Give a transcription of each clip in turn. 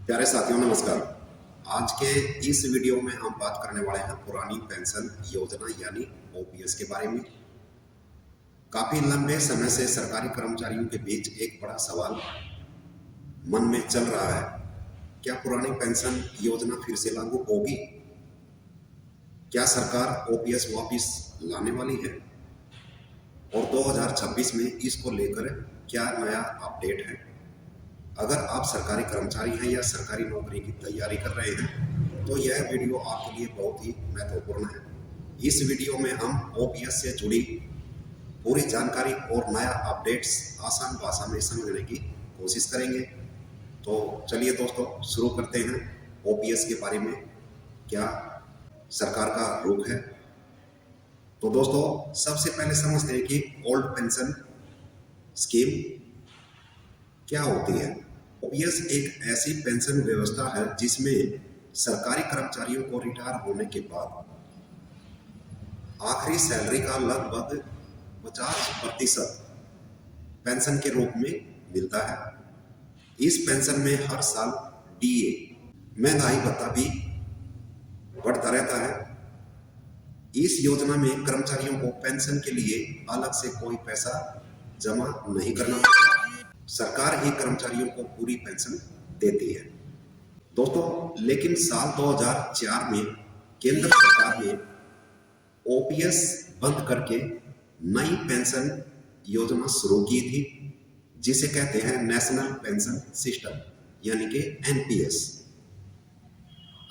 प्यारे साथियों नमस्कार। आज के इस वीडियो में हम बात करने वाले हैं पुरानी पेंशन योजना यानी ओपीएस के बारे में। काफी लंबे समय से सरकारी कर्मचारियों के बीच एक बड़ा सवाल मन में चल रहा है, क्या पुरानी पेंशन योजना फिर से लागू होगी? क्या सरकार ओपीएस वापिस लाने वाली है? और 2026 में इसको लेकर क्या नया अपडेट है? अगर आप सरकारी कर्मचारी हैं या सरकारी नौकरी की तैयारी कर रहे हैं तो यह वीडियो आपके लिए बहुत ही महत्वपूर्ण है। इस वीडियो में हम ओपीएस से जुड़ी पूरी जानकारी और नया अपडेट्स आसान भाषा में समझने की कोशिश करेंगे। तो चलिए दोस्तों शुरू करते हैं ओपीएस के बारे में क्या सरकार का रुख है। तो दोस्तों सबसे पहले समझते हैं कि ओल्ड पेंशन स्कीम क्या होती है। ओपीएस एक ऐसी पेंशन व्यवस्था है जिसमें सरकारी कर्मचारियों को रिटायर होने के बाद आखिरी सैलरी का लगभग 50% पेंशन के रूप में मिलता है। इस पेंशन में हर साल डीए महंगाई भत्ता भी बढ़ता रहता है। इस योजना में कर्मचारियों को पेंशन के लिए अलग से कोई पैसा जमा नहीं करना पड़ता, सरकार ही कर्मचारियों को पूरी पेंशन देती है दोस्तों। लेकिन साल 2004 में केंद्र सरकार ने ओपीएस बंद करके नई पेंशन योजना शुरू की थी जिसे कहते हैं नेशनल पेंशन सिस्टम यानी कि एनपीएस।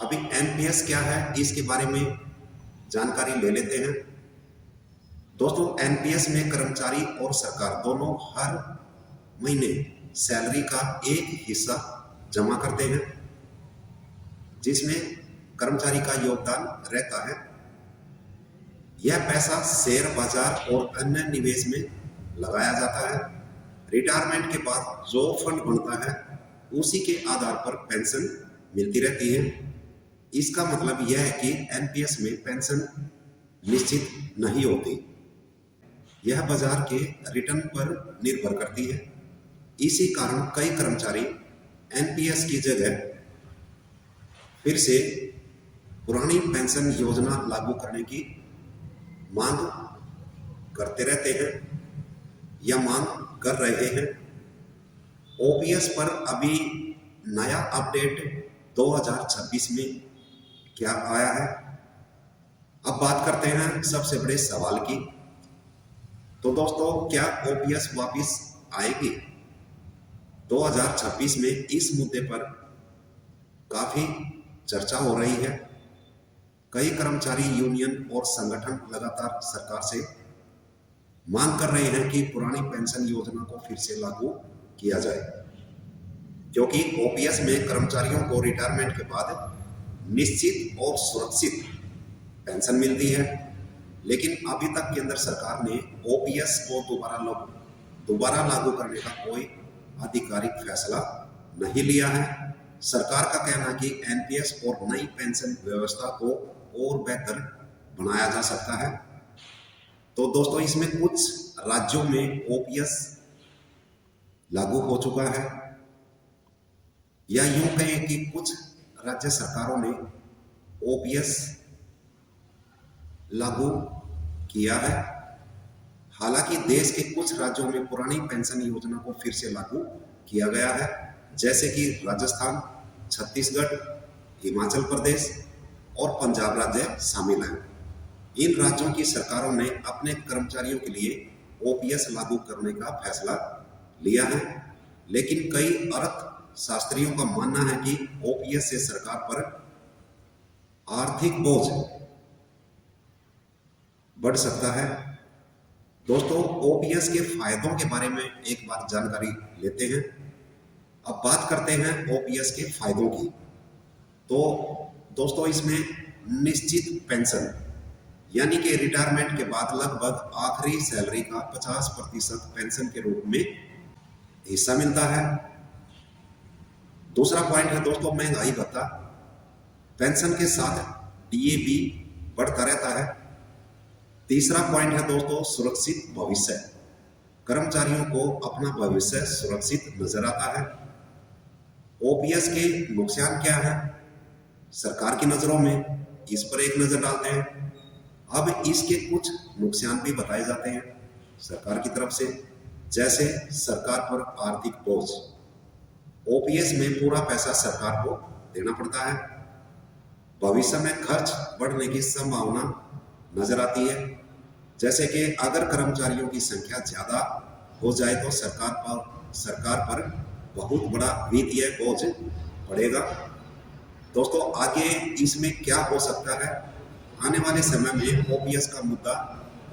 अभी एनपीएस क्या है इसके बारे में जानकारी ले लेते हैं दोस्तों। एनपीएस में कर्मचारी और सरकार दोनों हर महीने सैलरी का एक हिस्सा जमा करते हैं जिसमें कर्मचारी का योगदान रहता है। यह पैसा शेयर बाजार और अन्य निवेश में लगाया जाता है। रिटायरमेंट के बाद जो फंड बनता है उसी के आधार पर पेंशन मिलती रहती है। इसका मतलब यह है कि एनपीएस में पेंशन निश्चित नहीं होती, यह बाजार के रिटर्न पर निर्भर करती है। इसी कारण कई कर्मचारी एनपीएस की जगह फिर से पुरानी पेंशन योजना लागू करने की मांग करते रहते हैं या मांग कर रहे हैं। ओपीएस पर अभी नया अपडेट 2026 में क्या आया है। अब बात करते हैं सबसे बड़े सवाल की। तो दोस्तों क्या ओपीएस वापिस आएगी? 2026 में इस मुद्दे पर काफी चर्चा हो रही है। कई कर्मचारी यूनियन और संगठन लगातार सरकार से मांग कर रहे हैं कि पुरानी पेंशन योजना को फिर से लागू किया जाए, क्योंकि ओपीएस में कर्मचारियों को रिटायरमेंट के बाद निश्चित और सुरक्षित पेंशन मिलती है। लेकिन अभी तक केंद्र सरकार ने ओपीएस को दोबारा लागू करने का कोई आधिकारिक फैसला नहीं लिया है। सरकार का कहना है कि एनपीएस और नई पेंशन व्यवस्था को और बेहतर बनाया जा सकता है। तो दोस्तों इसमें कुछ राज्यों में ओपीएस लागू हो चुका है, या यूं कहें कि कुछ राज्य सरकारों ने ओपीएस लागू किया है। हालांकि देश के कुछ राज्यों में पुरानी पेंशन योजना को फिर से लागू किया गया है, जैसे कि राजस्थान, छत्तीसगढ़, हिमाचल प्रदेश और पंजाब राज्य शामिल हैं। इन राज्यों की सरकारों ने अपने कर्मचारियों के लिए ओपीएस लागू करने का फैसला लिया है, लेकिन कई अर्थशास्त्रियों का मानना है कि ओपीएस से सरकार पर आर्थिक बोझ बढ़ सकता है। दोस्तों ओपीएस के फायदों के बारे में एक बार जानकारी लेते हैं। अब बात करते हैं ओपीएस के फायदों की। तो दोस्तों इसमें निश्चित पेंशन यानी कि रिटायरमेंट के बाद लगभग आखिरी सैलरी का 50% पेंशन के रूप में हिस्सा मिलता है। दूसरा पॉइंट है दोस्तों महंगाई भत्ता। पेंशन के साथ डीए भी बढ़ता रहता है। तीसरा पॉइंट है दोस्तों सुरक्षित भविष्य। कर्मचारियों को अपना भविष्य सुरक्षित नजर आता है। ओपीएस के नुकसान क्या है सरकार की नज़रों में, इस पर एक नज़र डालते हैं। अब इसके कुछ नुकसान भी बताए जाते हैं सरकार की तरफ से, जैसे सरकार पर आर्थिक बोझ। ओपीएस में पूरा पैसा सरकार को देना पड़ता है, भविष्य में खर्च बढ़ने की संभावना नजर आती है। जैसे कि अगर कर्मचारियों की संख्या ज़्यादा हो जाए तो सरकार पर बहुत बड़ा वित्तीय बोझ पड़ेगा। दोस्तों, आगे इसमें क्या हो सकता है, आने वाले समय में ओपीएस का मुद्दा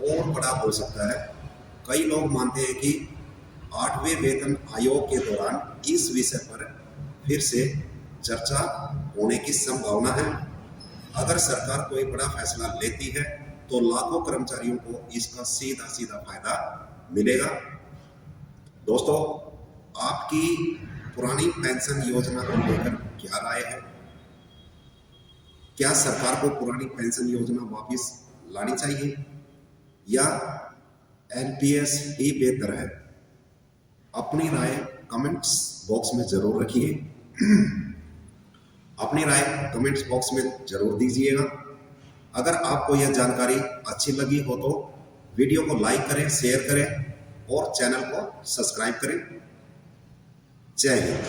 और बड़ा हो सकता है। कई लोग मानते हैं कि 8वें वेतन आयोग के दौरान इस विषय पर फिर से चर्चा होने की संभावना है। अगर सरकार कोई बड़ा फैसला लेती है तो लाखों कर्मचारियों को इसका सीधा सीधा फायदा मिलेगा। दोस्तों, आपकी पुरानी पेंशन योजना को लेकर क्या राय है? क्या सरकार को पुरानी पेंशन योजना वापस लानी चाहिए या एनपीएस ही बेहतर है? अपनी राय कमेंट्स बॉक्स में जरूर रखिए। अपनी राय कमेंट्स बॉक्स में जरूर दीजिएगा। अगर आपको यह जानकारी अच्छी लगी हो तो वीडियो को लाइक करें, शेयर करें और चैनल को सब्सक्राइब करें। जय हिंद।